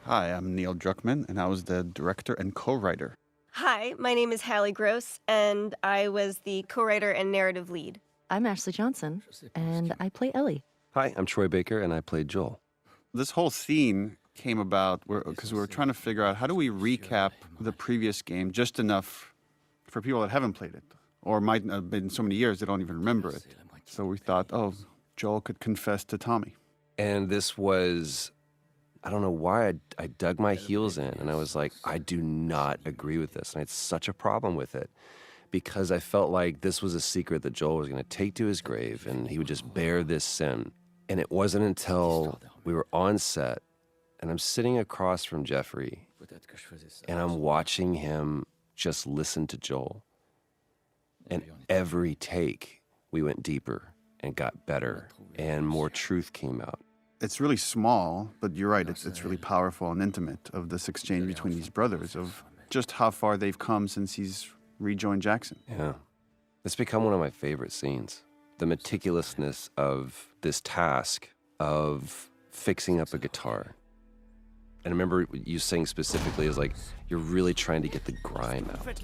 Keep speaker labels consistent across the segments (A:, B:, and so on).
A: Hi, I'm Neil Druckmann, and I was the director and co-writer.
B: Hi, my name is Hallie Gross, and I was the co-writer and narrative lead.
C: I'm Ashley Johnson, and I play Ellie.
D: Hi, I'm Troy Baker, and I played Joel.
A: This whole scene came about because we were trying to figure out how do we recap the previous game just enough for people that haven't played it, or might have been so many years they don't even remember it. So we thought, oh, Joel could confess to Tommy.
D: And this was, I don't know why I dug my heels in, and I was like, I do not agree with this. And I had such a problem with it because I felt like this was a secret that Joel was going to take to his grave, and he would just bear this sin. And it wasn't until we were on set, and I'm sitting across from Jeffrey, and I'm watching him just listen to Joel. And every take, we went deeper and got better, and more truth came out.
A: It's really small, but you're right, it's really powerful and intimate of this exchange between these brothers, of just how far they've come since he's rejoined Jackson.
D: Yeah. It's become one of my favorite scenes. The meticulousness of this task of fixing up a guitar. And I remember you saying specifically is like, you're really trying to get the grime out.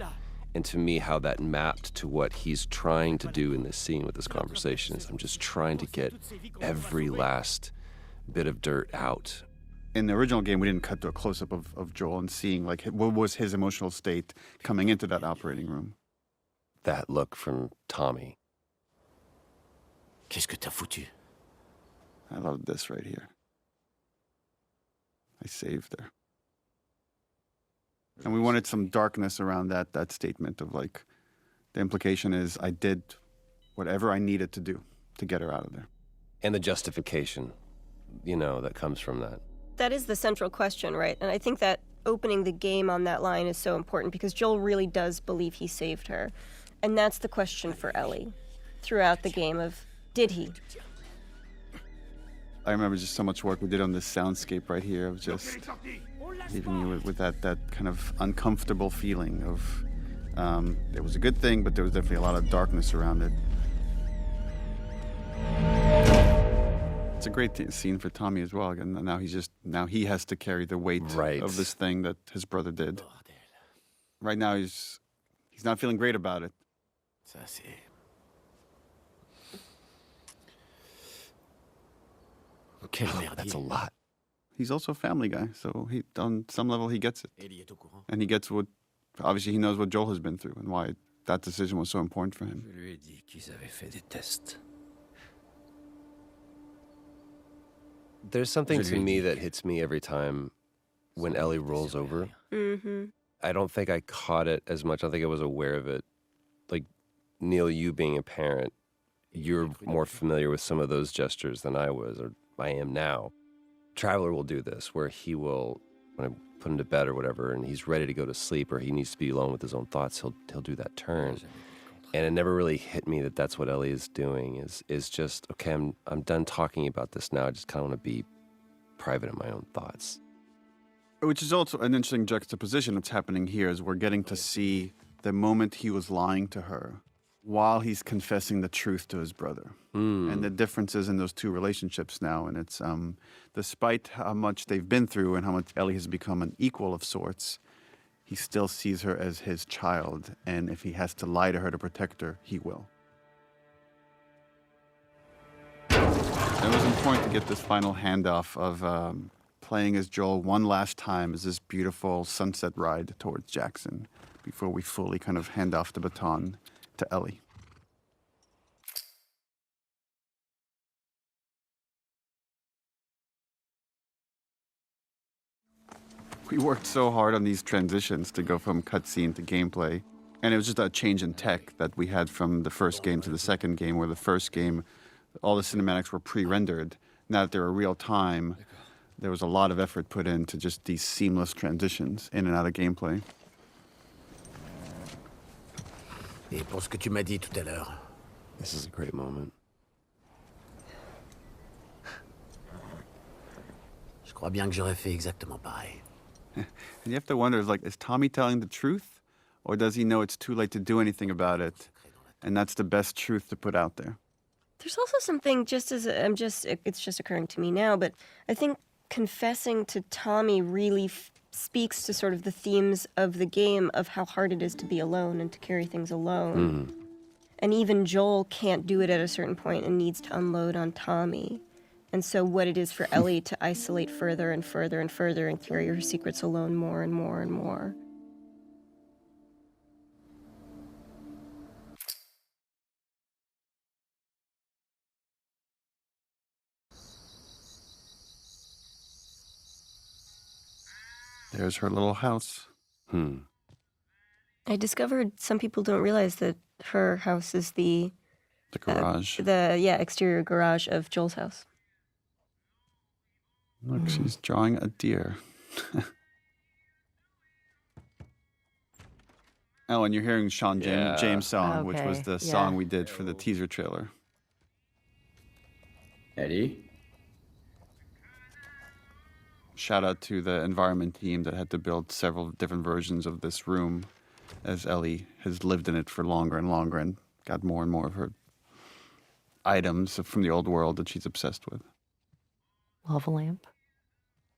D: And to me, how that mapped to what he's trying to do in this scene with this conversation is I'm just trying to get every last bit of dirt out.
A: In the original game, we didn't cut to a close-up of Joel and seeing like what was his emotional state coming into that operating room.
D: That look from Tommy.
E: Qu'est-ce que t'as foutu?
A: I love this right here. I saved her. And we wanted some darkness around that statement of like, the implication is I did whatever I needed to do to get her out of there.
D: And the justification, that comes from that.
B: That is the central question, right? And I think that opening the game on that line is so important because Joel really does believe he saved her. And that's the question for Ellie throughout the game of, did he?
A: I remember just so much work we did on this soundscape right here of just leaving you with that kind of uncomfortable feeling of it was a good thing, but there was definitely a lot of darkness around it. It's a great scene for Tommy as well. And now he has to carry the weight of this thing that his brother did. Right now he's not feeling great about it.
D: That's a lot.
A: He's also a family guy, so on some level he gets it. And he gets obviously he knows what Joel has been through and why that decision was so important for him.
D: There's something to me that hits me every time when Ellie rolls over.
B: Mm-hmm.
D: I don't think I caught it as much. I don't think I was aware of it. Like, Neil, you being a parent, you're more familiar with some of those gestures than I was, or I am now. Traveler will do this, where he will, when I put him to bed or whatever, and he's ready to go to sleep, or he needs to be alone with his own thoughts, he'll do that turn. And it never really hit me that that's what Ellie is doing, is just, okay, I'm done talking about this now. I just kind of want to be private in my own thoughts.
A: Which is also an interesting juxtaposition that's happening here, is we're getting to see the moment he was lying to her while he's confessing the truth to his brother. And the differences in those two relationships now. And it's, despite how much they've been through and how much Ellie has become an equal of sorts, he still sees her as his child, and if he has to lie to her to protect her, he will. It was important to get this final handoff of playing as Joel one last time as this beautiful sunset ride towards Jackson before we fully kind of hand off the baton to Ellie. We worked so hard on these transitions to go from cutscene to gameplay. And it was just a change in tech that we had from the first game to the second game, where the first game, all the cinematics were pre-rendered. Now that they were real time, there was a lot of effort put into just these seamless transitions in and out of gameplay.
E: Et pour ce que tu m'as dit tout à l'heure.
D: This is a great moment.
E: Je crois bien que j'aurais fait exactement pareil.
A: And you have to wonder, is Tommy telling the truth? Or does he know it's too late to do anything about it? And that's the best truth to put out there.
B: There's also something, it's just occurring to me now, but I think confessing to Tommy really speaks to sort of the themes of the game of how hard it is to be alone and to carry things alone. And even Joel can't do it at a certain point and needs to unload on Tommy. And so what it is for Ellie to isolate further and further and further and carry her secrets alone more and more and more.
A: There's her little house.
B: I discovered some people don't realize that her house is the
A: garage.
B: Exterior garage of Joel's house.
A: Look, she's drawing a deer. Oh, and you're hearing Sean James' song, which was the song we did for the teaser trailer.
F: Eddie?
A: Shout out to the environment team that had to build several different versions of this room, as Ellie has lived in it for longer and longer and got more and more of her items from the old world that she's obsessed with.
C: Lava lamp.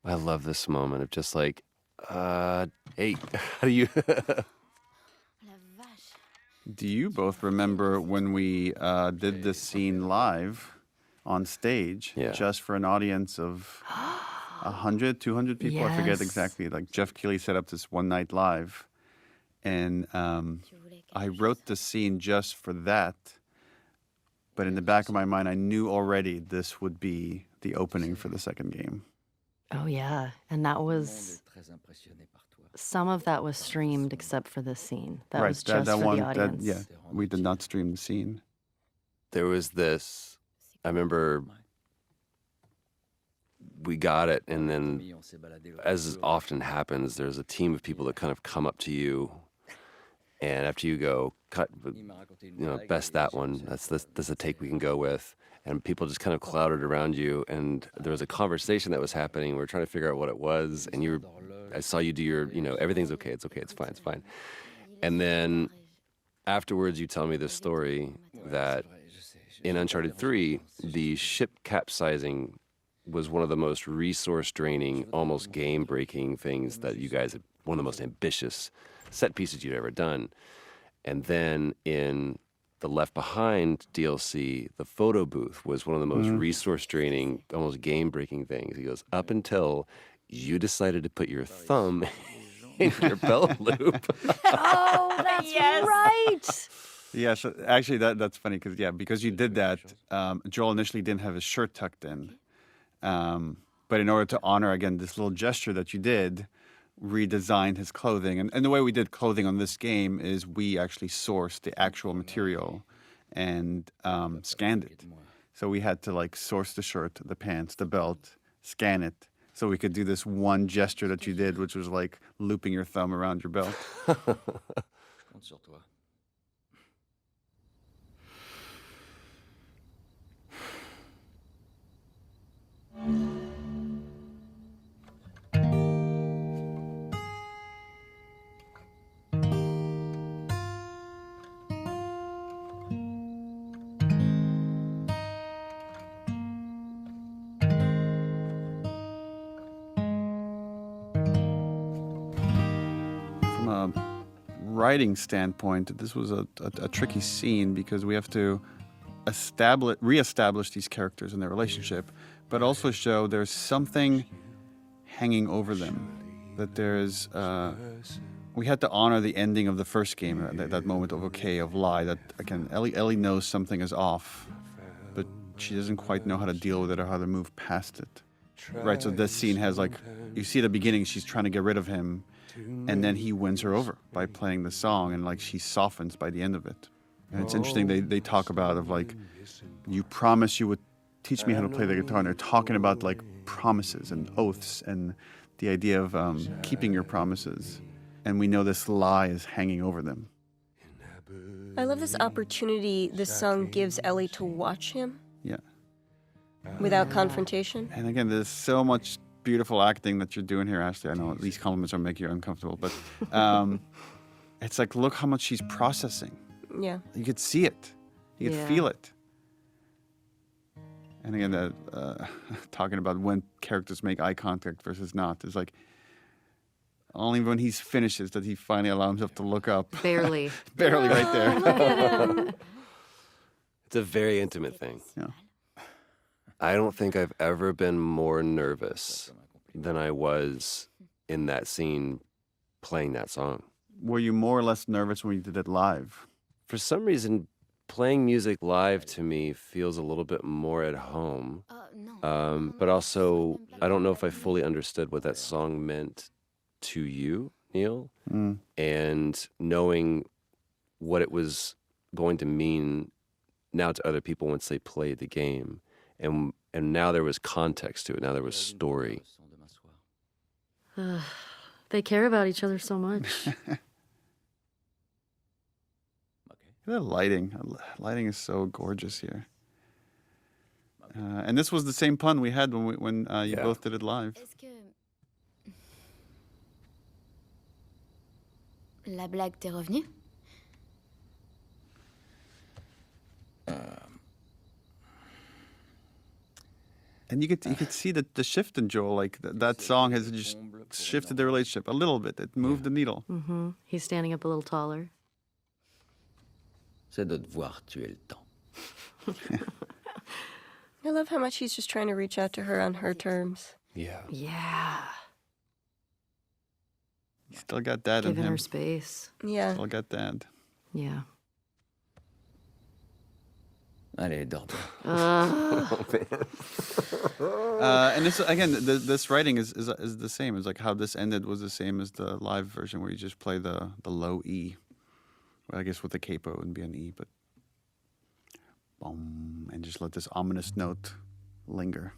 D: I love this moment of just like, hey, how do you...
A: Do you both remember when we did this scene live on stage, just for an audience of 100, 200 people? I forget exactly. Like Jeff Keighley set up this one night live, and I wrote the scene just for that. But in the back of my mind, I knew already this would be the opening for the second game.
C: Oh, yeah. And that was... Some of that was streamed except for this scene. That was just for the audience.
A: We did not stream the scene.
D: There was this... I remember we got it, and then, as often happens, there's a team of people that kind of come up to you, and after you go, cut, best that one, that's a take we can go with, and people just kind of clouded around you, and there was a conversation that was happening, we were trying to figure out what it was, and I saw you do your, everything's okay, it's fine. And then afterwards you tell me this story that in Uncharted 3, the ship capsizing was one of the most resource-draining, almost game-breaking things that you guys had, one of the most ambitious set pieces you'd ever done. And then in the Left Behind DLC, the photo booth was one of the most resource-draining, almost game-breaking things. He goes, up until you decided to put your thumb in your belt loop.
C: Oh, that's right!
A: Yeah, so actually that's funny because you did that, Joel initially didn't have his shirt tucked in. But in order to honor, again, this little gesture that you did, redesigned his clothing. And the way we did clothing on this game is we actually sourced the actual material and scanned it. So we had to source the shirt, the pants, the belt, scan it, so we could do this one gesture that you did, which was like looping your thumb around your belt. From a writing standpoint, this was a tricky scene because we have to reestablish these characters and their relationship, but also show there's something hanging over them. That there's, we had to honor the ending of the first game, that moment of okay, of lie, that again, Ellie knows something is off, but she doesn't quite know how to deal with it or how to move past it. Right, so this scene has you see at the beginning, she's trying to get rid of him, and then he wins her over by playing the song, and she softens by the end of it. And it's interesting, they talk about you promise you would teach me how to play the guitar, and they're talking about promises and oaths and the idea of keeping your promises. And we know this lie is hanging over them.
B: I love this opportunity this song gives Ellie to watch him.
A: Yeah.
B: Without confrontation.
A: And again, there's so much beautiful acting that you're doing here, Ashley. I know these compliments are making you uncomfortable, but it's look how much she's processing.
B: Yeah.
A: You could see it. You could feel it. And again, talking about when characters make eye contact versus not, it's like only when he finishes that he finally allows himself to look up.
C: Barely.
A: Barely right there.
D: It's a very intimate thing.
A: Yeah.
D: I don't think I've ever been more nervous than I was in that scene playing that song.
A: Were you more or less nervous when you did it live?
D: For some reason, playing music live to me feels a little bit more at home. But also, I don't know if I fully understood what that song meant to you, Neil. And knowing what it was going to mean now to other people once they played the game. And now there was context to it. Now there was story.
C: They care about each other so much.
A: The lighting. Lighting is so gorgeous here. And this was the same pun we had when you both did it live.
F: Est-ce que la blague t'est revenue?
A: And you could see the shift in Joel. Like that song has just shifted the relationship a little bit. It moved the needle.
C: Mm-hmm. He's standing up a little taller.
E: C'est de devoir tuer le temps.
B: I love how much he's just trying to reach out to her on her terms.
D: Yeah.
C: Yeah.
A: Still got that in
C: Giving
A: him.
C: her space.
B: Yeah.
A: Still got that.
C: Yeah.
E: Allez, dors.
A: And this again, this writing is the same. It's like how this ended was the same as the live version, where you just play the low E. Well, I guess with the capo it would be an E, but boom, and just let this ominous note linger.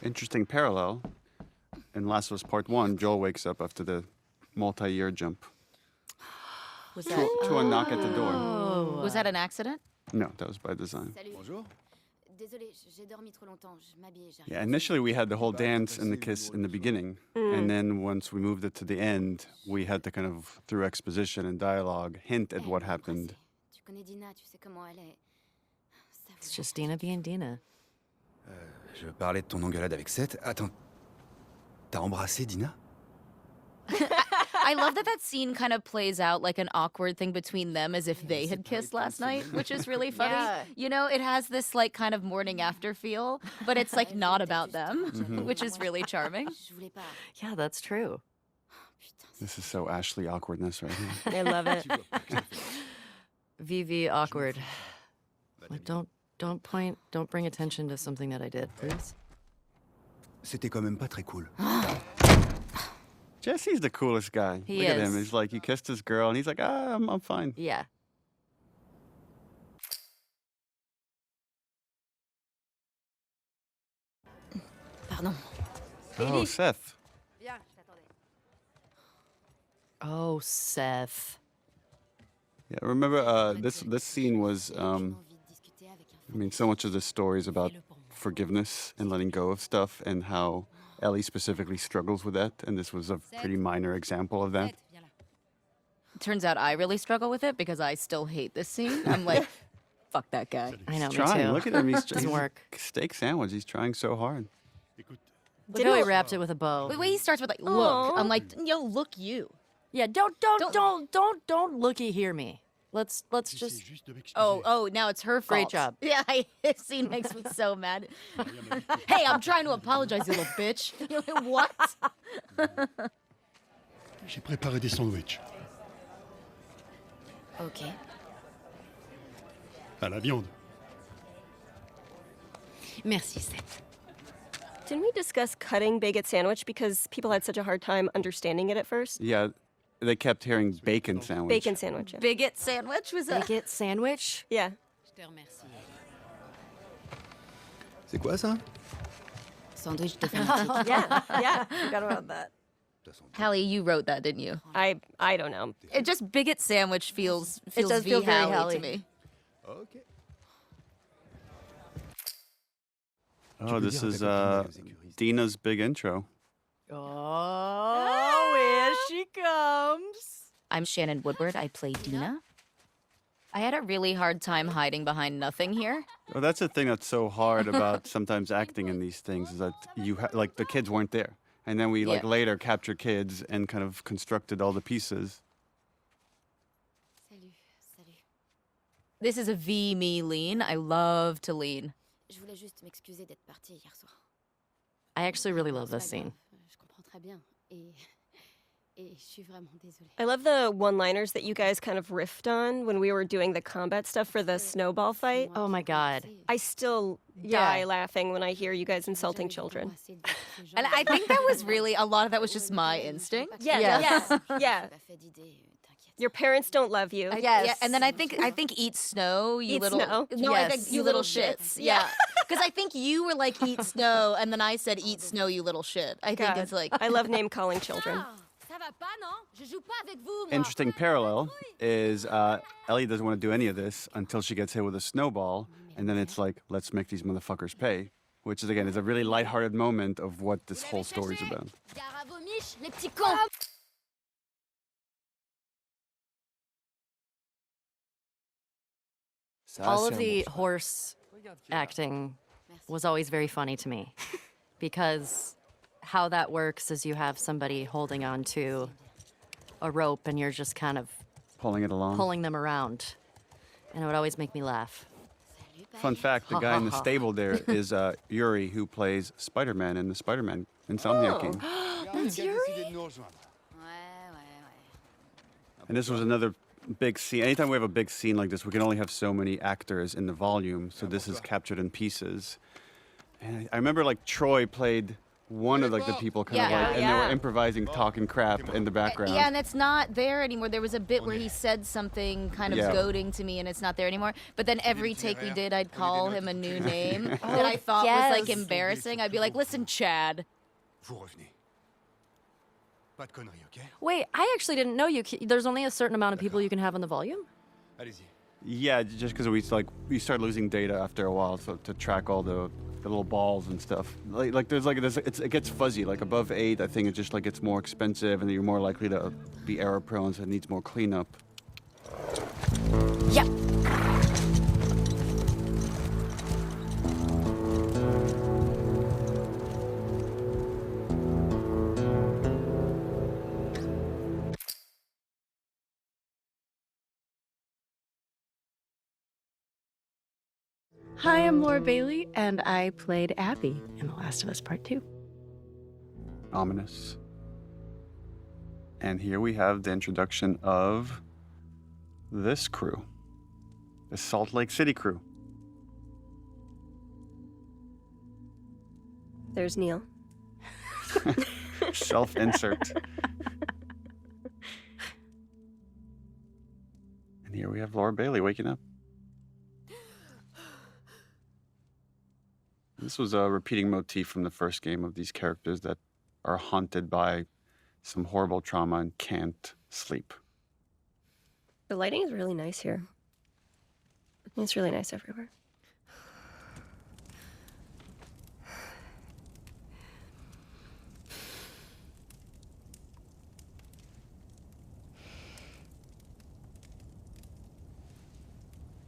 A: Interesting parallel. In Last of Us Part 1, Joel wakes up after the multi-year jump
G: Was that
A: to a knock at the door.
G: was that an accident?
A: No, that was by design.
F: Salut. Désolée, j'ai dormi trop longtemps. Je m'habille et j'arrive.
A: Yeah, initially we had the whole dance and the kiss in the beginning. And then once we moved it to the end, we had to kind of, through exposition and dialogue, hint at what happened.
F: Tu connais Dina, tu sais comment elle est. Ça
C: It's
F: vaut-
C: just Dina being Dina.
H: Je parlais de ton engueulade avec Seth. Attends, t'as embrassé Dina?
G: I love that scene kind of plays out like an awkward thing between them as if they had kissed last night, which is really funny.
B: Yeah.
G: You know, it has this like kind of morning after feel, but it's like not about them, which is really charming.
F: Je voulais pas.
C: Yeah, that's true.
F: Putain,
A: This is so Ashley awkwardness right here.
B: I love it.
C: VV awkward. Like, don't point, don't bring attention to something that I did, please.
H: C'était quand même pas très cool.
A: Jesse's the coolest guy.
C: He
A: Look at him.
C: is.
A: He's like, he kissed his girl, and he's like, I'm fine.
C: Yeah.
F: Pardon.
A: Oh, Seth.
C: Oh, Seth.
A: Yeah, remember this scene was,
F: J'ai envie de discuter avec un
A: I mean, so much of the story is about forgiveness and letting go of stuff, and how Ellie specifically struggles with that, and this was a pretty minor example of that.
G: Turns out I really struggle with it because I still hate this scene. I'm like, fuck that guy.
C: I know,
A: He's
C: me
A: trying.
C: too.
A: Look at him. He's
C: Doesn't work.
A: Steak sandwich. He's trying so hard.
C: Look how he wrapped it with a bow.
G: Wait, he starts with like, look.
B: Aw.
G: I'm like, yo, look you.
C: Yeah, don't looky hear me. Let's just.
G: Oh, now it's her fault.
C: Great job.
G: Yeah, this scene makes me so mad. Hey, I'm trying to apologize, you little bitch. You're like, what?
I: J'ai préparé des sandwichs.
F: Ok.
I: À la viande.
F: Merci, Seth.
B: Didn't we discuss cutting bagel sandwich because people had such a hard time understanding it at first?
A: Yeah, they kept hearing bacon sandwich.
B: Bacon sandwich. Yeah.
G: Bigot sandwich was a.
C: Bagel sandwich?
B: Yeah.
F: Je te remercie.
H: C'est quoi ça?
F: Sandwich définitif.
C: Yeah, forgot about that.
G: Hallie, you wrote that, didn't you?
B: I don't know.
G: It just bigot sandwich feels
C: does
G: V
C: feel very
G: Hallie
C: Hallie.
G: to me.
H: Ok.
A: Oh, this is Dina's big intro.
C: Oh, here she comes.
G: I'm Shannon Woodward. I play Dina. I had a really hard time hiding behind nothing here.
A: Well, that's the thing that's so hard about sometimes acting in these things is that like the kids weren't there, and then we like
G: Yeah.
A: later captured kids and kind of constructed all the pieces.
F: Salut, salut.
G: This is a V me lean. I love to lean.
F: Je voulais juste m'excuser d'être partie hier soir.
C: I actually really love
F: C'est
C: this
F: pas
C: scene.
F: grave, je comprends très bien. Et je suis vraiment désolée.
B: I love the one-liners that you guys kind of riffed on when we were doing the combat stuff for the snowball fight.
C: Oh my God.
B: I still die laughing when I hear you guys insulting children.
G: And I think that was really, a lot of that was just my instinct.
B: Yeah,
C: Yes.
B: yeah. Your parents don't love you.
C: Yes.
G: Yeah, and then I think eat snow, you
B: Eat
G: little
B: snow.
G: No, I
C: Yes.
G: think you little shits. Yeah. Because I think you were like eat snow and then I said eat snow, you little shit. I think
B: God,
G: it's like
B: I love name calling children.
F: Ça va pas, non? Je joue pas avec vous, moi.
A: Interesting parallel is Ellie doesn't want to do any of this until she gets hit with a snowball, and then it's like, let's make these motherfuckers pay, which is again is a really lighthearted moment of what this whole story's about.
F: Gare à vos miches, les petits cons.
C: All of the horse acting was always very funny to me because how that works is you have somebody holding on to a rope and you're just kind of
A: Pulling it along.
C: pulling them around. And it would always make me laugh.
A: Fun fact, the guy in the stable there is Yuri, who plays Spider-Man in the Spider-Man Insomniac game.
C: That's Yuri?
F: Ouais, ouais, ouais.
A: And this was another big scene. Anytime we have a big scene like this, we can only have so many actors in the volume, so this is captured in pieces. And I remember like Troy played one of like the people kind of
G: Yeah.
A: like, and they were
B: Yeah.
A: improvising talking crap in the background.
G: yeah, and it's not there anymore. There was a bit where he said something kind of
A: Yeah.
G: goading to me, and it's not there anymore. But then every take we did, I'd call him a new name that I
C: Oh,
G: thought was like
C: yes.
G: embarrassing. I'd be like, "Listen, Chad."
H: Vous revenez. Pas de conneries, ok?
C: Wait, I actually didn't know there's only a certain amount of people you can have on the volume?
H: Allez-y.
A: Yeah, just because we start losing data after a while, so to track all the little balls and stuff. Like there's like this, it gets fuzzy. Like above 8, I think it just like gets more expensive, and you're more likely to be error prone, so it needs more cleanup.
C: Yep. Hi, I'm Laura Bailey, and I played Abby in The Last of Us Part 2.
A: Ominous. And here we have the introduction of this crew, the Salt Lake City crew.
B: There's Neil.
A: Self-insert. And here we have Laura Bailey waking up. This was a repeating motif from the first game of these characters that are haunted by some horrible trauma and can't sleep.
B: The lighting is really nice here. It's really nice everywhere.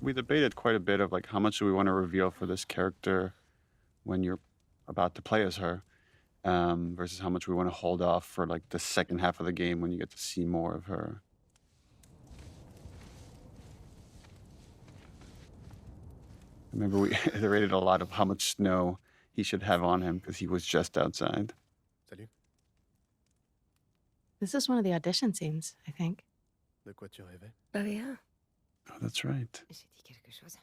A: We debated quite a bit of like how much do we want to reveal for this character when you're about to play as her, versus how much we want to hold off for like the second half of the game when you get to see more of her. I remember we iterated a lot of how much snow he should have on him because he was just outside.
H: Salut.
C: This is one of the audition scenes, I think.
H: De quoi tu rêvais?
B: Oh, yeah.
A: Oh, that's right.
F: J'ai dit quelque chose.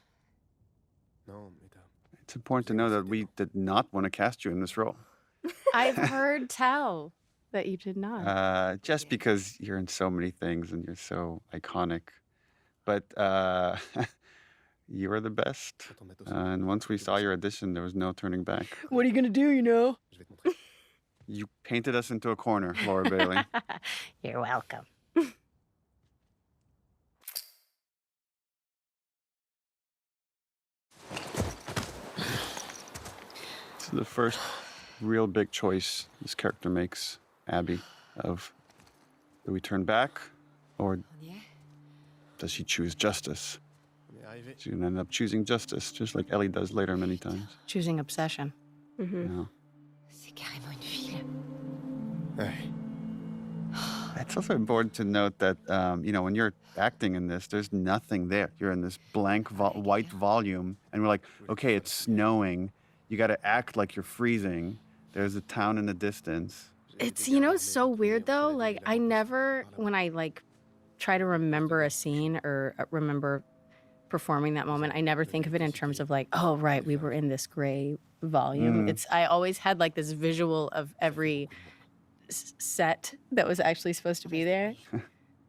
H: Non, mais t'as...
A: It's important to know that we did not want to cast you in this role.
C: I've heard tell that you did not.
A: Just because you're in so many things and you're so iconic. But you were the best. And once we saw your audition, there was no turning back.
C: What are you gonna do, you know?
A: You painted us into a corner, Laura Bailey.
C: You're welcome.
A: This is the first real big choice this character makes, Abby, of do we turn back or does she choose justice? She's going to end up choosing justice, just like Ellie does later many times.
C: Choosing obsession.
A: Yeah.
F: C'est carrément une ville.
H: Ouais.
A: It's also important to note that, when you're acting in this, there's nothing there. You're in this blank white volume, and we're like, okay, it's snowing. You got to act like you're freezing. There's a town in the distance.
C: It's, it's so weird though. Like, I never, when I try to remember a scene or remember performing that moment, I never think of it in terms of oh, right, we were in this gray volume. I always had this visual of every set that was actually supposed to be there.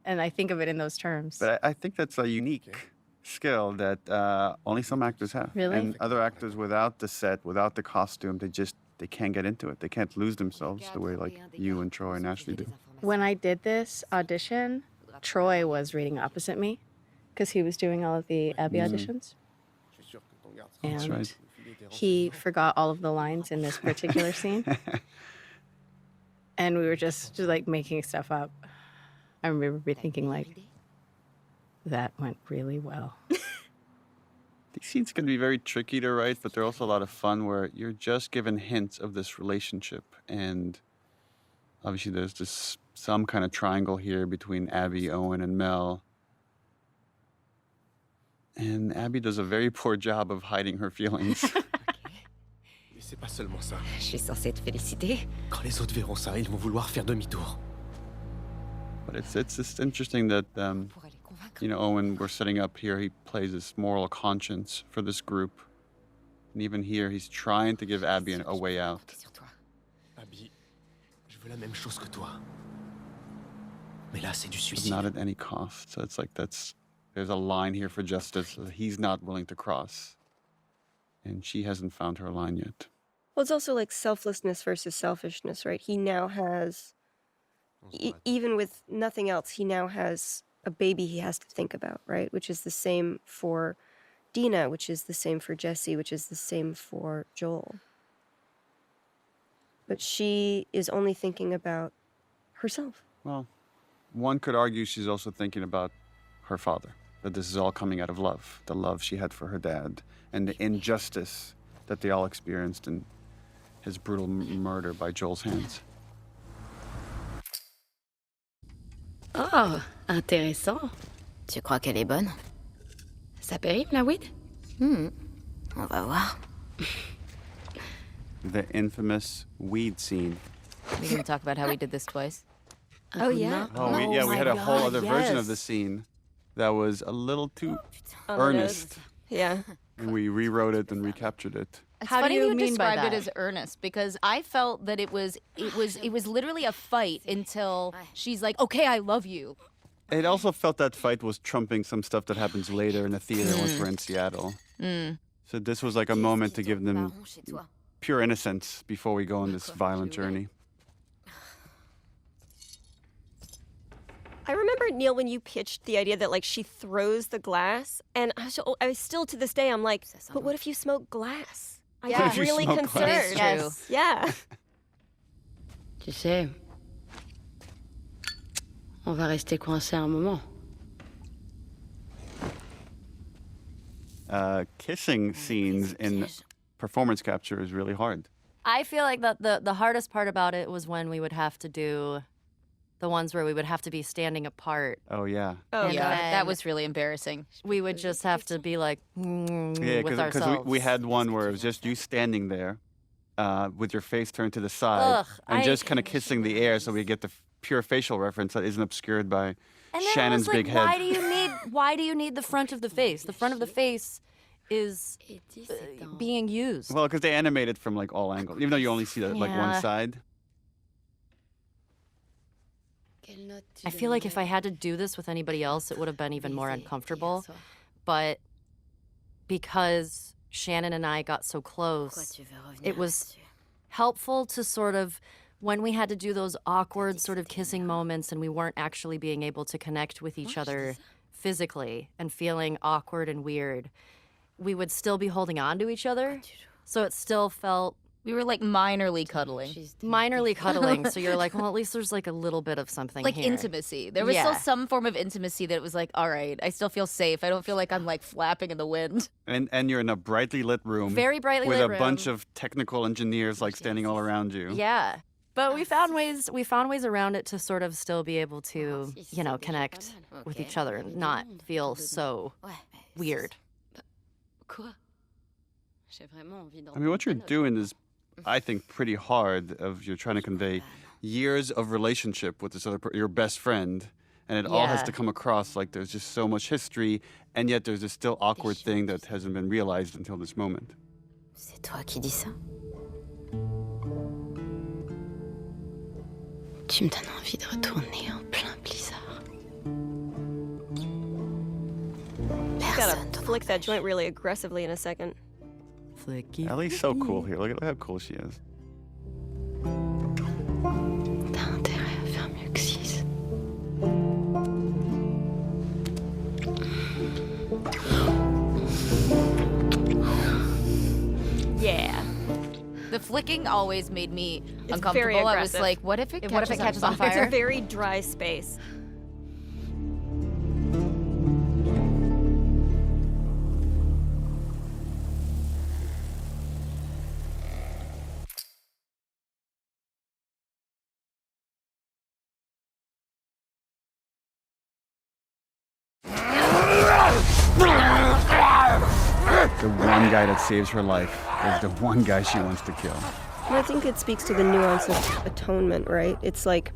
C: And I think of it in those terms.
A: But I think that's a unique skill that only some actors have.
C: Really?
A: And other actors without the set, without the costume, they can't get into it. They can't lose themselves the way you and Troy and Ashley do.
C: When I did this audition, Troy was reading opposite me because he was doing all of the Abby auditions.
A: That's
C: And
A: right.
C: he forgot all of the lines in this particular scene. And we were just making stuff up. I remember thinking that went really well.
A: These scenes can be very tricky to write, but they're also a lot of fun where you're just given hints of this relationship. And obviously there's some kind of triangle here between Abby, Owen, and Mel. And Abby does a very poor job of hiding her feelings.
J: Mais c'est pas seulement ça.
F: Je suis censée te féliciter.
J: Quand les autres verront ça, ils vont vouloir faire demi-tour.
A: But it's just interesting that,
F: Pour les convaincre.
A: Owen, we're setting up here, he plays this moral conscience for this group. And even here, he's trying to give Abby a way out.
F: Sur toi.
J: Abby, je veux la même chose que toi. Mais là, c'est du
A: But
J: suicide.
A: not at any cost. So it's there's a line here for justice that he's not willing to cross. And she hasn't found her line yet.
B: Well, it's also selflessness versus selfishness, right? He now has, even with nothing else, he now has a baby he has to think about, right? Which is the same for Dina, which is the same for Jesse, which is the same for Joel. But she is only thinking about herself.
A: Well, one could argue she's also thinking about her father, that this is all coming out of love, the love she had for her dad, and the injustice that they all experienced in his brutal murder by Joel's hands.
K: Oh, intéressant.
F: Tu crois qu'elle est bonne?
K: Ça périple, la weed?
F: On va voir.
A: The infamous weed scene.
G: We're gonna talk about how we did this twice.
K: Oh, yeah?
A: We had a whole other version of the
B: yes.
A: scene that was a little too
B: On the
A: earnest.
B: nose. Yeah.
A: And we rewrote it and recaptured it.
G: It's
C: How do
G: funny
C: you
G: you
C: mean by
G: described it
C: that?
G: as earnest because I felt that it was literally a fight until she's like, "Okay, I love you."
A: It also felt that fight was trumping some stuff that happens later in the theater once we're in Seattle. So this was like a moment to give them
F: Baron chez toi.
A: pure innocence before we go on this violent journey.
B: I remember, Neil, when you pitched the idea that she throws the glass, and I still to this day I'm like, but what if you smoke glass? I'm
G: What if
A: you
B: really
A: smoke glass?
B: concerned.
G: Yes.
B: Yeah.
K: Tu sais, on va rester coincé un moment.
A: Kissing scenes in performance capture is really hard.
C: I feel like the hardest part about it was when we would have to do the ones where we would have to be standing apart.
A: Oh, yeah.
B: Oh,
C: And
G: Yeah,
C: then
G: that was really embarrassing.
C: we would just have to be
A: Yeah,
C: with
A: because
C: ourselves.
A: we had one where it was just you standing there with your face turned to the side
C: Ugh,
A: and
C: I-
A: just kind of kissing the air so we get the pure facial reference that isn't obscured by
C: And then
A: Shannon's
C: it was like,
A: big head.
C: why do you need the front of the face? The front of the face is
K: Et 17 ans.
C: being used.
A: Well, because they animate it from all angles, even though you only see one
C: Yeah.
A: side.
K: Quelle note tu
C: I feel like if I
K: donnerais?
C: had to do this with anybody else, it would have been even more
K: Baiser
C: uncomfortable.
K: hier soir.
C: But because Shannon and I got so
F: Pourquoi
C: close,
F: tu veux revenir
C: it was
F: là-dessus?
C: helpful to sort of when we had to do those awkward sort of kissing moments and we weren't actually being able to connect with each other physically and feeling awkward and weird, we would still be holding on to each other. So it still felt...
G: We were like minorly cuddling.
C: So you're like, well, at least there's like a little bit of something
G: like
C: here.
G: Intimacy. There was still some form of intimacy that was like, all right, I still feel safe. I don't feel like I'm like flapping in the wind.
A: And you're in a brightly lit room.
C: Very brightly
A: with
C: lit
A: a
C: room.
A: bunch of technical engineers like standing all around you.
C: Yeah. But we found ways around it to sort of still be able to, you know, connect with each other and not feel so weird.
A: I mean, what you're doing is, I think, pretty hard. You're trying to convey years of relationship with this other your best friend, and it all has to come across like there's just so much history, and yet there's this still awkward thing that hasn't been realized until this moment.
F: C'est toi qui dis ça?
K: Tu me donnes envie de retourner en plein blizzard.
B: Gotta flick that joint really aggressively in a second.
A: Ellie's so cool here. Look at how cool she is.
K: T'as intérêt à faire mieux que 6.
G: Yeah. The flicking always made me
B: It's
G: uncomfortable.
B: very
G: I was
B: aggressive.
G: like, what if it catches on
B: It's
G: fire?
B: a very dry space.
A: The one guy that saves her life is the one guy she wants to kill.
B: And I think it speaks to the nuance of atonement, right? It's like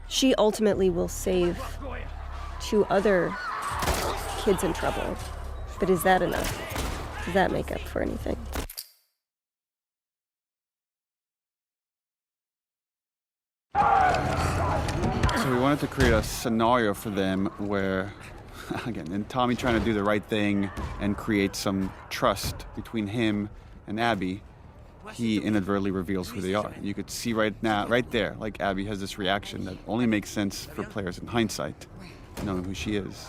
B: she ultimately will save 2 other kids in trouble. But is that enough? Does that make up for anything?
A: So we wanted to create a scenario for them where, again, and Tommy trying to do the right thing and create some trust between him and Abby, he inadvertently reveals who they are. You could see right now, right there, like Abby has this reaction that only makes sense for players in hindsight, knowing who she is.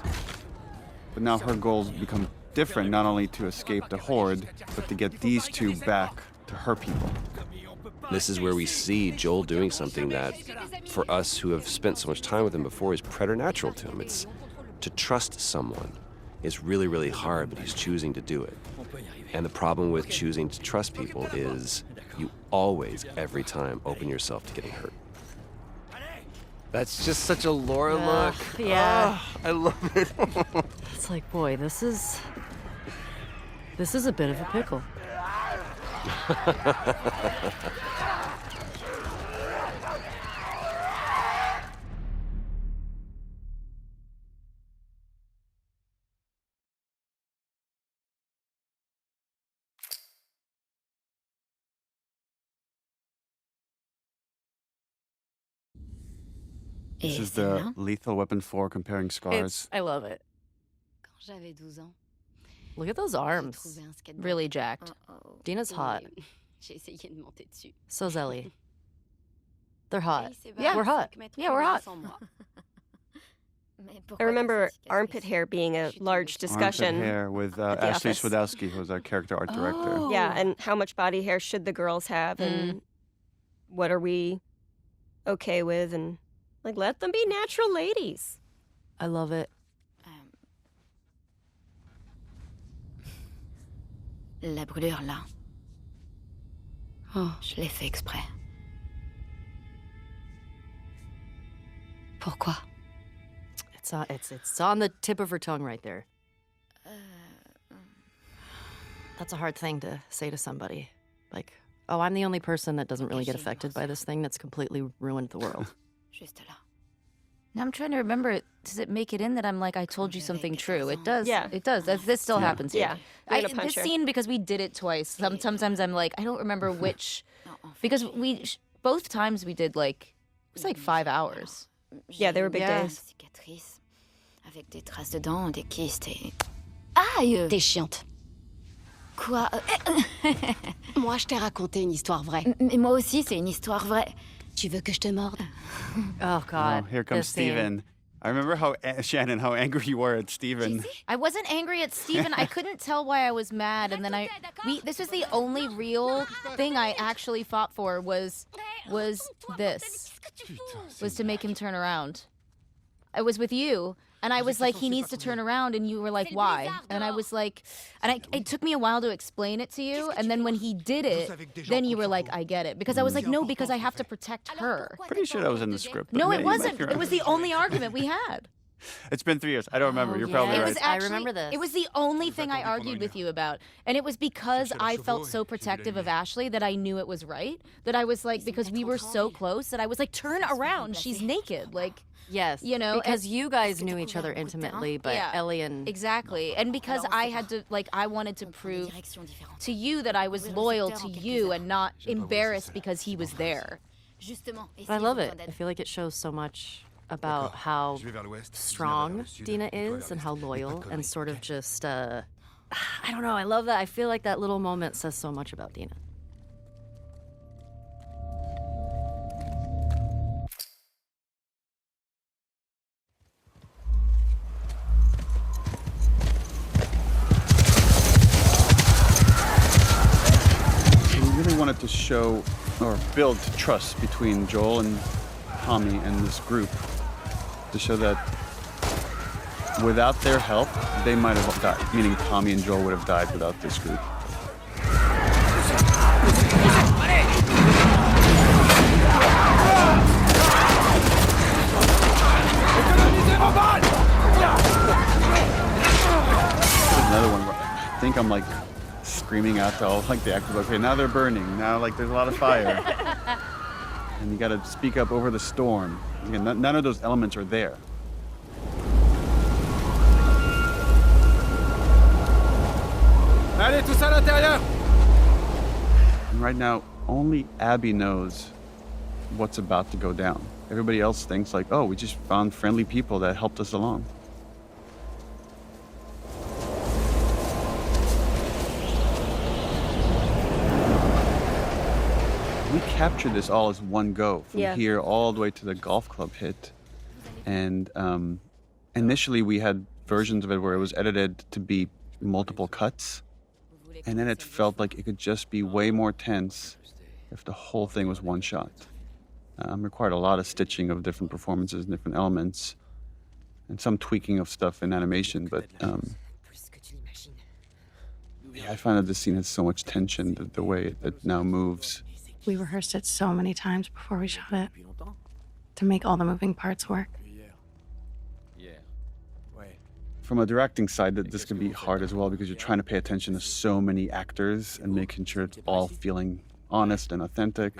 A: But now her goals become different, not only to escape the Horde, but to get these 2 back to her people.
D: This is where we see Joel doing something that, for us who have spent so much time with him before, is preternatural to him. It's to trust someone is really, really hard, but he's choosing to do it. And the problem with choosing to trust people is you always, every time, open yourself to getting hurt. That's just such a Laura look.
C: Yeah.
D: I love it.
C: It's like, boy, this is a bit of a pickle.
A: This is the Lethal Weapon 4 comparing scars.
C: I love it.
K: Quand j'avais 12 ans,
C: Look at those
K: j'ai
C: arms.
K: trouvé un skateboard.
G: Really jacked.
C: Dina's hot.
K: Et j'ai essayé de monter dessus.
C: So's Ellie. They're hot.
K: Et il s'est
C: Yeah,
K: barré
C: we're hot.
K: 5 mètres
C: Yeah, we're hot.
K: sans moi.
B: I remember armpit hair being a large discussion.
A: Armpit hair with
B: the
A: Ashley
B: office.
A: Swadowski, who's our character art director.
C: Oh.
B: Yeah, and how much body hair should the girls have, and what are we okay with, and like let them be natural ladies.
C: I love it.
F: La brûlure, là.
K: Oh,
F: Je l'ai fait exprès.
K: pourquoi?
C: It's on the tip of her tongue right there. That's a hard thing to say to somebody. Like, oh, I'm the only person that doesn't really get affected by this thing that's completely ruined the world.
F: Juste là.
G: Now I'm trying to remember, does it make it in that I'm like, I told you something true? It does.
B: Yeah.
G: It does. This still happens here.
B: Yeah, you're gonna punch
G: This
B: her.
G: scene, because we did it twice, sometimes I'm like, I don't remember which. Because both times we did like, it was like 5 hours.
B: Yeah, they were big
G: Yeah.
B: days.
F: Cicatrice. Avec des traces de dents, des kystes et... Aïe!
K: T'es chiante.
F: Quoi?
K: Moi, je t'ai raconté une histoire vraie.
F: Mais moi aussi, c'est une histoire vraie.
K: Tu veux que je te morde?
C: Oh, God.
A: Oh, here comes
C: this scene.
A: Steven. I remember how, Shannon, how angry you were at Steven.
G: I wasn't angry at Steven. I couldn't tell why I was mad, and then this was the only real thing I actually fought for was to make him turn around. I was with you, and I was like, he needs to turn around, and you were like, why? And I was like, it took me a while to explain it to you, and then when he did it, then you were like, I get it. Because I was like, no, because I have to protect her.
A: Pretty sure that was in the script. but
G: No,
A: yeah,
G: it
A: you might
G: wasn't.
A: be
G: It
A: right.
G: was the only argument we had.
A: It's been 3 years. I don't remember. You're probably
C: yeah.
A: right.
G: It was actually,
C: I remember this.
G: It was the only thing I argued with you about. And it was because I felt so protective of Ashley that I knew it was right. That I was like, because we were so close, that I was like, turn around. She's naked. Like,
C: Yes.
G: you know,
C: because you guys knew each other intimately, but
G: Yeah.
C: Ellie and...
G: Exactly. And because I had to, like, I wanted to prove to you that I was loyal to you and not embarrassed because he was there.
C: But I love it. I feel like it shows so much about how strong Dina is and how loyal and sort of just, I don't know, I love that. I feel like that little moment says so much about Dina.
A: We really wanted to show or build trust between Joel and Tommy and this group to show that without their help, they might have died. Meaning Tommy and Joel would have died without this group. Another one where I think I'm like screaming out to all like the actors, okay, now they're burning. Now like there's a lot of fire. And you gotta speak up over the storm. Again, none of those elements are there.
J: Allez, tous à l'intérieur!
A: And right now, only Abby knows what's about to go down. Everybody else thinks like, oh, we just found friendly people that helped us along. We captured this all as one go, from here all the way to the golf club hit. And initially we had versions of it where it was edited to be multiple cuts. And then it felt like it could just be way more tense if the whole thing was one shot. Required a lot of stitching of different performances and different elements, and some tweaking of stuff in animation, but yeah, I find that this scene has so much tension, the way it now moves.
L: We rehearsed it so many times before we shot it to make all the moving parts work.
A: From a directing side, that this can be hard as well because you're trying to pay attention to so many actors and making sure it's all feeling honest and authentic.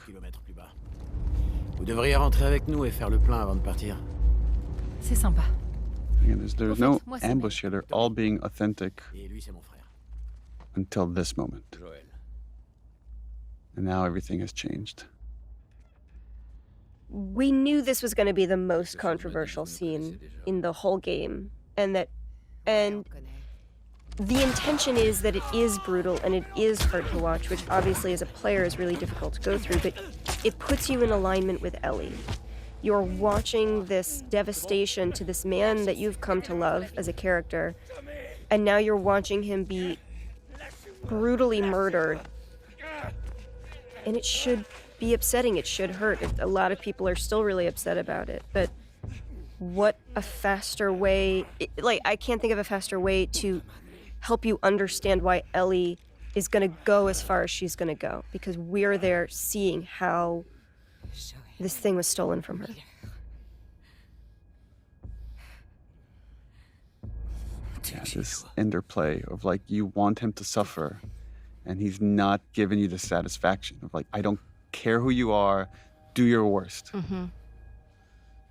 J: Vous devriez rentrer avec nous et faire le plein avant de partir.
L: C'est sympa.
A: Again, there's no ambush here. They're all being authentic
J: Et lui, c'est mon frère.
A: until this moment. And now everything has changed.
B: We knew this was going to be the most controversial scene in the whole game, and the intention is that it is brutal and it is hard to watch, which obviously as a player is really difficult to go through, but it puts you in alignment with Ellie. You're watching this devastation to this man that you've come to love as a character, and now you're watching him be brutally murdered. And it should be upsetting, it should hurt. A lot of people are still really upset about it, but what a faster way, I can't think of a faster way to help you understand why Ellie is going to go as far as she's going to go, because we're there seeing how this thing was stolen from her.
A: Yeah, this interplay of like, you want him to suffer, and he's not giving you the satisfaction of like, I don't care who you are, do your worst.
L: Mm-hmm.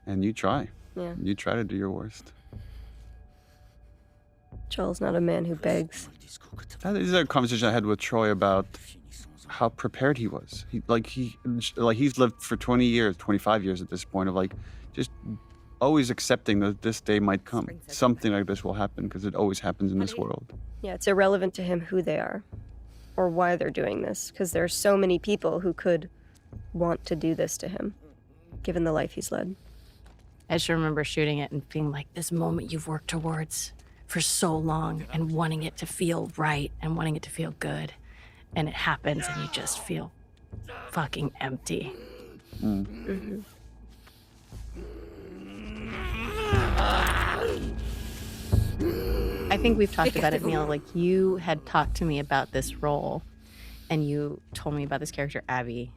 A: And you try.
B: Yeah.
A: You try to do your worst.
B: Joel's not a man who begs.
A: This is a conversation I had with Troy about how prepared he was. He's lived for 20 years, 25 years at this point, of like just always accepting that this day might come. Something like this will happen because it always happens in this world.
B: Yeah, it's irrelevant to him who they are or why they're doing this, because there are so many people who could want to do this to him. given the life he's led.
L: I just remember shooting it and being like, this moment you've worked towards for so long and wanting it to feel right and wanting it to feel good. And it happens and you just feel fucking empty.
B: Mm-hmm.
L: I think we've talked about it, Neil. Like, you had talked to me about this role and you told me about this character, Abby,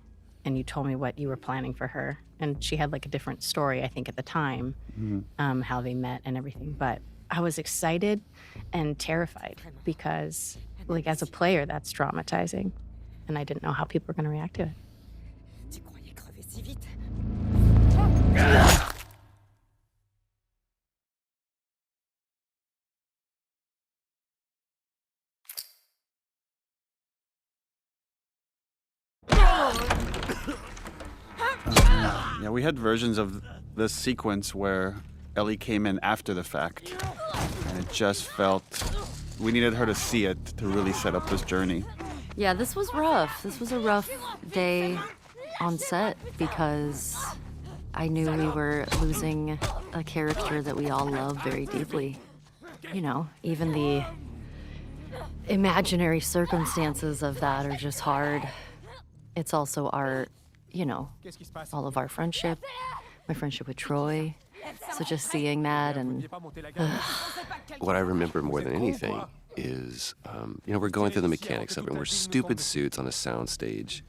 L: and you told me what you were planning for her. And she had like a different story, I think, at the time, how they met and everything. But I was excited and terrified because, like, as a player, that's traumatizing. And I didn't know how people were going to react to it.
A: Yeah, we had versions of this sequence where Ellie came in after the fact, and it just felt we needed her to see it to really set up this journey.
C: Yeah, this was rough. This was a rough day on set because I knew we were losing a character that we all love very deeply. You know, even the imaginary circumstances of that are just hard. It's also our, you know, all of our friendship, my friendship with Troy. So just seeing that and...
D: What I remember more than anything is, you know, we're going through the mechanics of it, and we're stupid suits on a soundstage,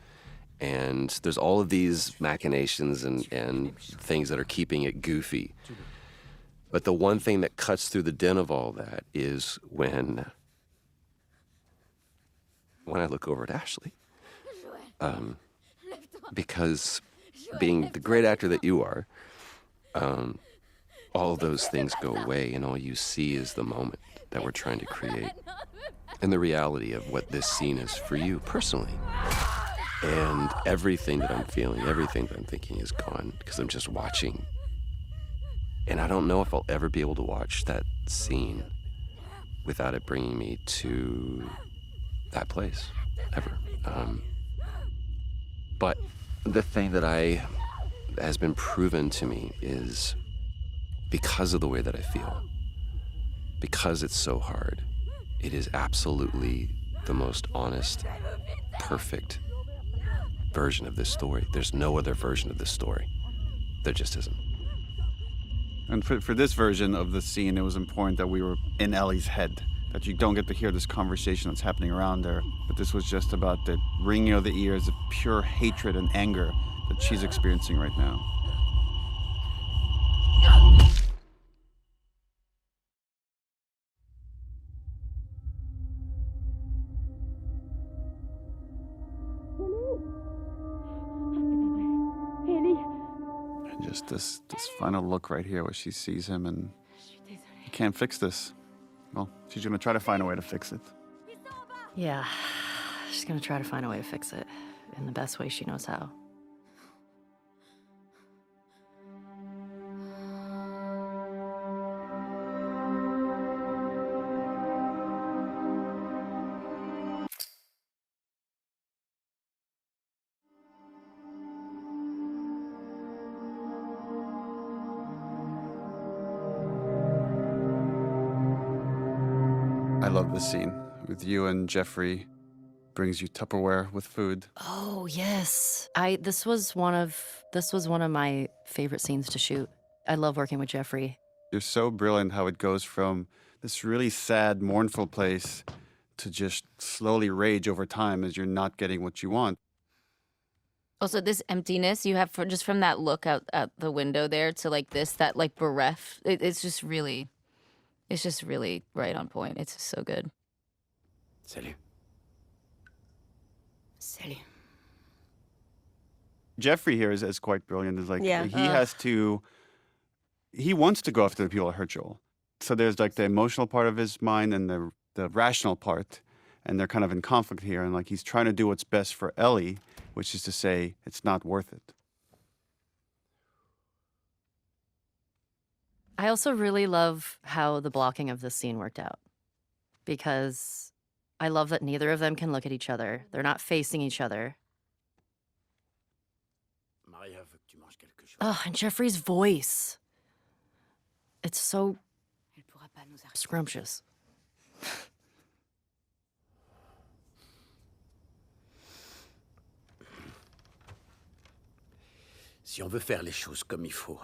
D: and there's all of these machinations and things that are keeping it goofy. But the one thing that cuts through the din of all that is when I look over at Ashley. Because being the great actor that you are, all those things go away, and all you see is the moment that we're trying to create and the reality of what this scene is for you personally. And everything that I'm feeling, everything that I'm thinking is gone because I'm just watching. And I don't know if I'll ever be able to watch that scene without it bringing me to that place, ever. But the thing that has been proven to me is because of the way that I feel, because it's so hard, it is absolutely the most honest, perfect version of this story. There's no other version of this story. There just isn't.
A: And for this version of the scene, it was important that we were in Ellie's head, that you don't get to hear this conversation that's happening around her. But this was just about the ringing of the ears of pure hatred and anger that she's experiencing right now. And just this final look right here where she sees him and you can't fix this. Well, she's gonna try to find a way to fix it.
C: Yeah, she's gonna try to find a way to fix it in the best way she knows how.
A: I love this scene with you and Jeffrey. Brings you Tupperware with food.
C: Oh yes, this was one of my favorite scenes to shoot. I love working with Jeffrey.
A: You're so brilliant how it goes from this really sad, mournful place to just slowly rage over time as you're not getting what you want.
G: Also, this emptiness you have just from that look out the window there to like this, that like bereft. It's just really right on point. It's just so good.
E: Salut.
F: Salut.
A: Jeffrey here is quite brilliant. Is like
B: Yeah.
A: he wants to go after the people that hurt Joel. So there's like the emotional part of his mind and the rational part, and they're kind of in conflict here. And like he's trying to do what's best for Ellie, which is to say it's not worth it.
C: I also really love how the blocking of this scene worked out, because I love that neither of them can look at each other. They're not facing each other. Oh, and Jeffrey's voice. It's so scrumptious.
J: Si on veut faire les choses comme il faut,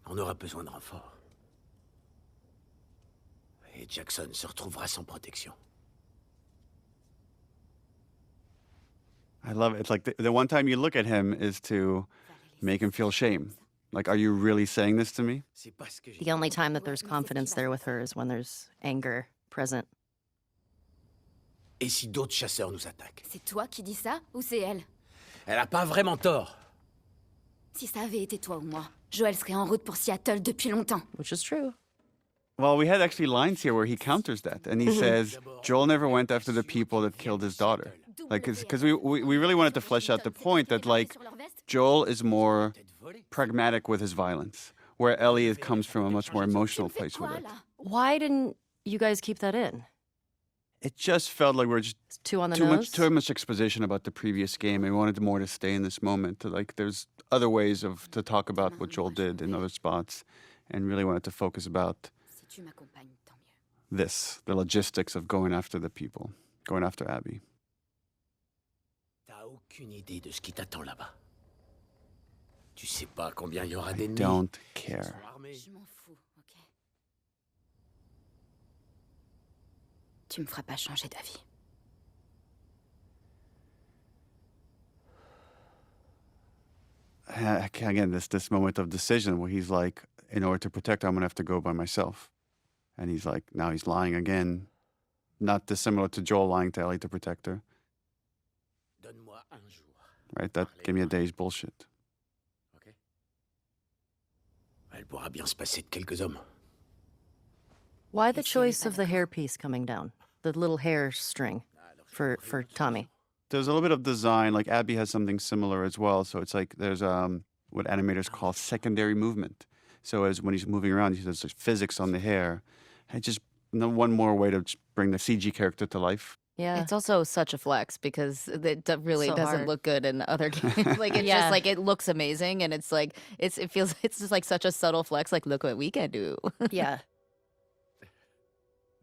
J: on aura besoin de renforts. Et Jackson se retrouvera sans protection.
A: I love it. It's like the one time you look at him is to make him feel shame. Like, are you really saying this to me?
C: The only time that there's confidence there with her is when there's anger present.
J: Et si d'autres chasseurs nous attaquent?
F: C'est toi qui dis ça ou c'est elle?
J: Elle a pas vraiment tort.
F: Si ça avait été toi ou moi, Joel serait en route pour Seattle depuis longtemps.
C: Which is true.
A: Well, we had actually lines here where he counters that, and he says, Joel never went after the people that killed his daughter. Like, because we really wanted to flesh out the point that, like, Joel is more pragmatic with his violence, where Ellie comes from a much more emotional place with it.
C: Why didn't you guys keep that in?
A: It just felt like we're just
C: Too on the nose?
A: too much exposition about the previous game, and we wanted more to stay in this moment. Like, there's other ways to talk about what Joel did in other spots, and really wanted to focus about this, the logistics of going after the people, going after Abby.
J: T'as aucune idée de ce qui t'attend là-bas. Tu sais pas combien il y aura
A: I
J: d'ennemis.
A: don't care.
F: Je m'en fous, ok? Tu me feras pas changer d'avis.
A: Again, this moment of decision where he's like, in order to protect her, I'm gonna have to go by myself. And he's like, now he's lying again. Not dissimilar to Joel lying to Ellie to protect her.
J: Donne-moi un jour.
A: Right? That give me a day's bullshit.
J: Ok? Elle pourra bien se passer de quelques hommes.
C: Why the choice of the hairpiece coming down? The little hair string for Tommy.
A: There's a little bit of design, like Abby has something similar as well. So it's like there's what animators call secondary movement. So as when he's moving around, there's like physics on the hair. And just one more way to just bring the CG character to life.
C: Yeah.
G: It's also such a flex because it really
C: So
G: doesn't
C: hard.
G: look good in other games. Like it's
C: Yeah.
G: just like it looks amazing and it's like it feels it's just like such a subtle flex. Like look what we can do.
C: Yeah.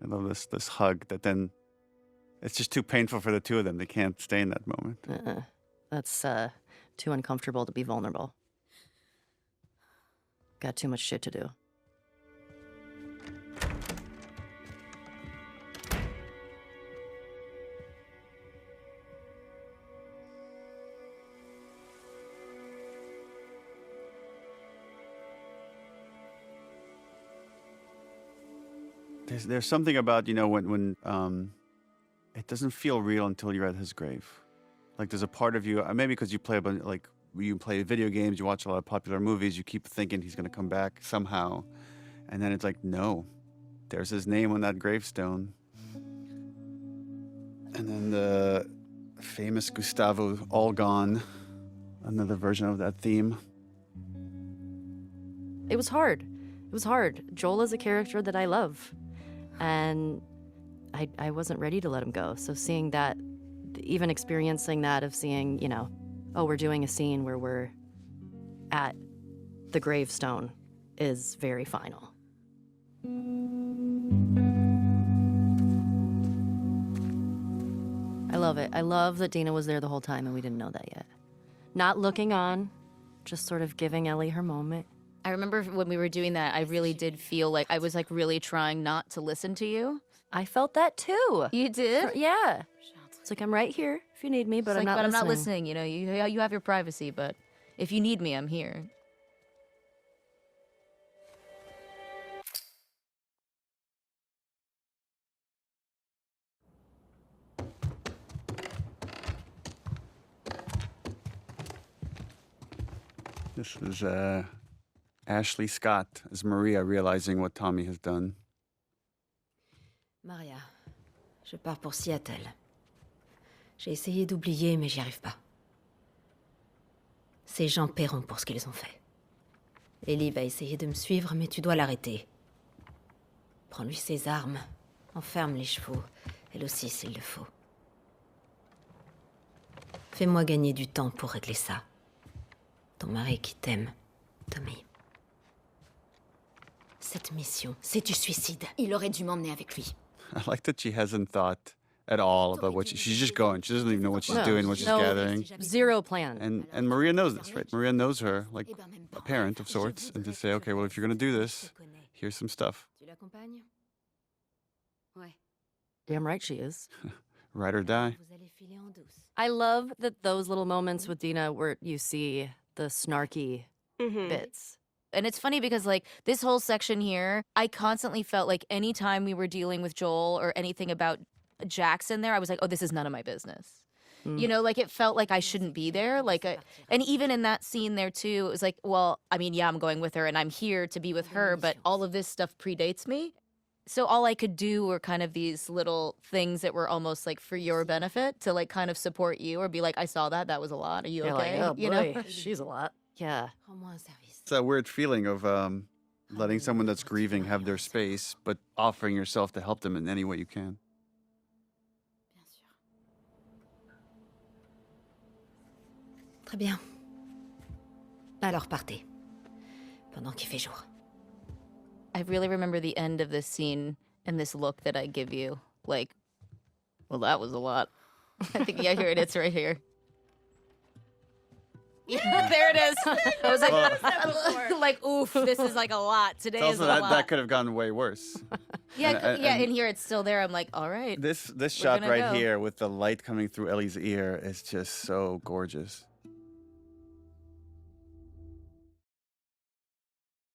A: I love this hug that then it's just too painful for the two of them. They can't stay in that moment.
C: That's too uncomfortable to be vulnerable. Got too much shit to do.
A: There's something about, you know, when it doesn't feel real until you're at his grave. Like there's a part of you, maybe because you play a bunch, like you play video games, you watch a lot of popular movies, you keep thinking he's going to come back somehow. And then it's like, no, there's his name on that gravestone. And then the famous Gustavo All Gone, another version of that theme.
C: It was hard. It was hard. Joel is a character that I love. And I wasn't ready to let him go. So seeing that, even experiencing that of seeing, you know, oh, we're doing a scene where we're at the gravestone is very final. I love it. I love that Dina was there the whole time and we didn't know that yet. Not looking on, just sort of giving Ellie her moment.
G: I remember when we were doing that, I really did feel like I was like really trying not to listen to you.
C: I felt that too.
G: You did?
C: Yeah. It's like, I'm right here if you need me, but
G: It's
C: I'm
G: like,
C: not
G: but
C: listening.
G: I'm not listening. You know, you have your privacy, but if you need me, I'm here.
A: This is Ashley Scott as Maria realizing what Tommy has done.
F: Maria, je pars pour Seattle. J'ai essayé d'oublier, mais j'y arrive pas. Ces gens paieront pour ce qu'ils ont fait. Ellie va essayer de me suivre, mais tu dois l'arrêter. Prends-lui ses armes, enferme les chevaux, elle aussi s'il le faut. Fais-moi gagner du temps pour régler ça. Ton mari qui t'aime, Tommy. Cette mission, c'est du suicide. Il aurait dû m'emmener avec lui.
A: I like that she hasn't thought at all about what she's just going. She doesn't even know what she's doing, what she's gathering.
C: Zero plan.
A: And Maria knows this, right? Maria knows her like a parent of sorts, and to say, okay, well, if you're going to do this, here's some stuff.
C: Tu l'accompagnes? Ouais. Damn right she is.
A: Ride or die.
F: Vous allez filer en douce.
C: I love that those little moments with Dina where you see the snarky bits.
G: And it's funny because, like, this whole section here, I constantly felt like anytime we were dealing with Joel or anything about Jackson there, I was like, oh, this is none of my business. You know, like, it felt like I shouldn't be there. Like, and even in that scene there, too, it was like, well, I mean, yeah, I'm going with her and I'm here to be with her, but all of this stuff predates me. So all I could do were kind of these little things that were almost like for your benefit to, like, kind of support you or be like, I saw that. That was a lot. Are you
C: You're
G: okay?
C: like, oh,
G: you
C: boy,
G: know?
C: she's a lot. Yeah.
F: Rends-moi un service.
A: It's that weird feeling of letting someone that's grieving have their space, but offering yourself to help them in any way you can.
F: Bien sûr. Très bien. Alors partez. Pendant qu'il fait jour.
G: I really remember the end of this scene and this look that I give you. Like, well, that was a lot. I think, yeah, here it is right here. Yeah, there it is. I was like, like, oof, this is like a lot. Today is
A: Also,
G: a lot.
A: that could have gone way worse.
G: Yeah,
A: And-
G: yeah,
A: and-
G: and here it's still there. I'm like, all right.
A: This shot
G: gonna
A: right
G: go.
A: here with the light coming through Ellie's ear is just so gorgeous.